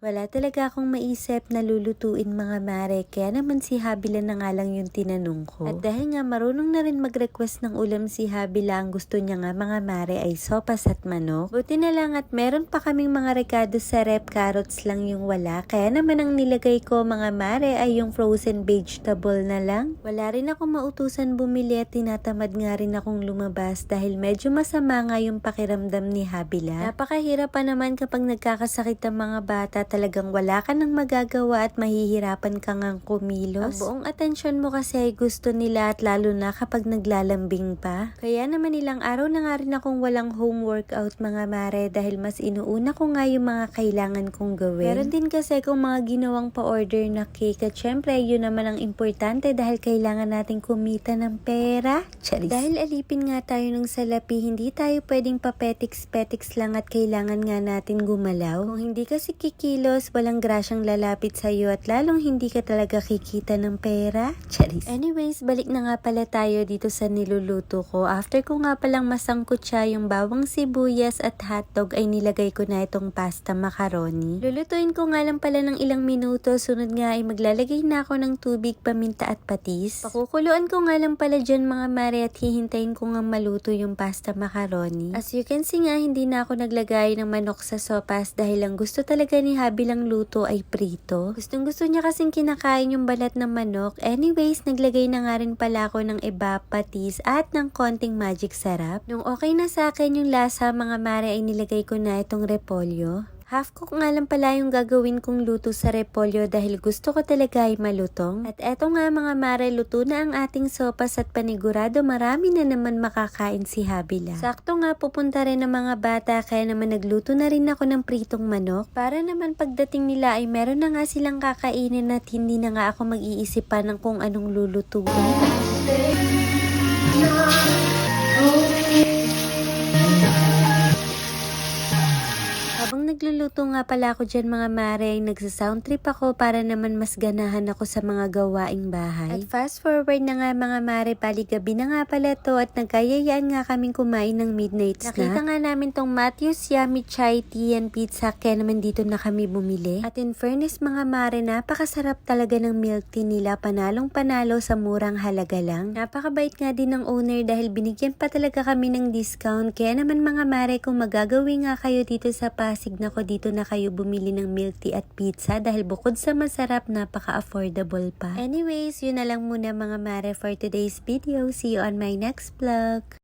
Wala talaga akong maisip na lulutuin mga mare, kaya naman si Habila na nga lang yung tinanong ko. At dahil nga marunong na rin mag-request ng ulam si Habila, ang gusto niya nga mga mare ay sopas at manok. Buti na lang at meron pa kaming mga rekado sa rep, carrots lang yung wala. Kaya naman ang nilagay ko mga mare ay yung frozen vegetable na lang. Wala rin ako mautusan bumili at tinatamad nga rin akong lumabas dahil medyo masama nga yung pakiramdam ni Habila. Napakahirap pa naman kapag nagkakasakit ang mga bata, talagang wala ka nang magagawa at mahihirapan ka ngang kumilos. Ang buong atensyon mo kasi ay gusto nila at lalo na kapag naglalambing pa. Kaya naman ilang araw na nga rin akong walang home workout mga mare dahil mas inuuna ko nga yung mga kailangan kong gawin. Meron din kasi kung mga ginawang pa-order na cake at syempre yun naman ang importante dahil kailangan nating kumita ng pera. Charis. Dahil alipin nga tayo ng salapi, hindi tayo pwedeng papetiks-petiks lang at kailangan nga natin gumalaw. Kung hindi kasi kikilos, walang grasyang lalapit sa'yo at lalong hindi ka talaga kikita ng pera. Charis. Anyways, balik na nga pala tayo dito sa niluluto ko. After ko nga palang masangkot siya yung bawang sibuyas at hotdog ay nilagay ko na itong pasta macaroni. Lulutuin ko nga lang pala ng ilang minuto. Sunod nga ay maglalagay na ako ng tubig, paminta at patis. Pakukuluan ko nga lang pala dyan mga mare at hihintayin ko nga maluto yung pasta macaroni. As you can see nga, hindi na ako naglagay ng manok sa sopas dahil ang gusto talaga ni Habilang luto ay prito. Gustong gusto niya kasing kinakain yung balat ng manok. Anyways, naglagay na nga rin pala ako ng iba, patis at ng konting magic sarap. Nung okay na sa akin yung lasa mga mare ay nilagay ko na itong repolyo. Half cook nga lang pala yung gagawin kong luto sa repolyo dahil gusto ko talaga ay malutong. At eto nga mga mare, luto na ang ating sopas at panigurado marami na naman makakain si Habila. Sakto nga pupunta rin ng mga bata kaya naman nagluto na rin ako ng pritong manok. Para naman pagdating nila ay meron na nga silang kakainin at hindi na nga ako mag-iisip pa ng kung anong lulutuin. Habang nagluluto nga pala ako dyan mga mare, ay nagsa-sound trip ako para naman mas ganahan ako sa mga gawaing bahay. At fast forward na nga mga mare, bali gabi na nga pala to at nagkayayaan nga kaming kumain ng midnight snack. Nakita nga namin tong Matthew's Yummy Chai Tea and Pizza kaya naman dito na kami bumili. At in fairness mga mare, napakasarap talaga ng milk tea nila, panalong panalo sa murang halaga lang. Napakabait nga din ng owner dahil binigyan pa talaga kami ng discount. Kaya naman mga mare, kung magagawi nga kayo dito sa Pasig na ko, dito na kayo bumili ng milk tea at pizza dahil bukod sa masarap, napaka-affordable pa. Anyways, yun na lang muna mga mare for today's video. See you on my next vlog.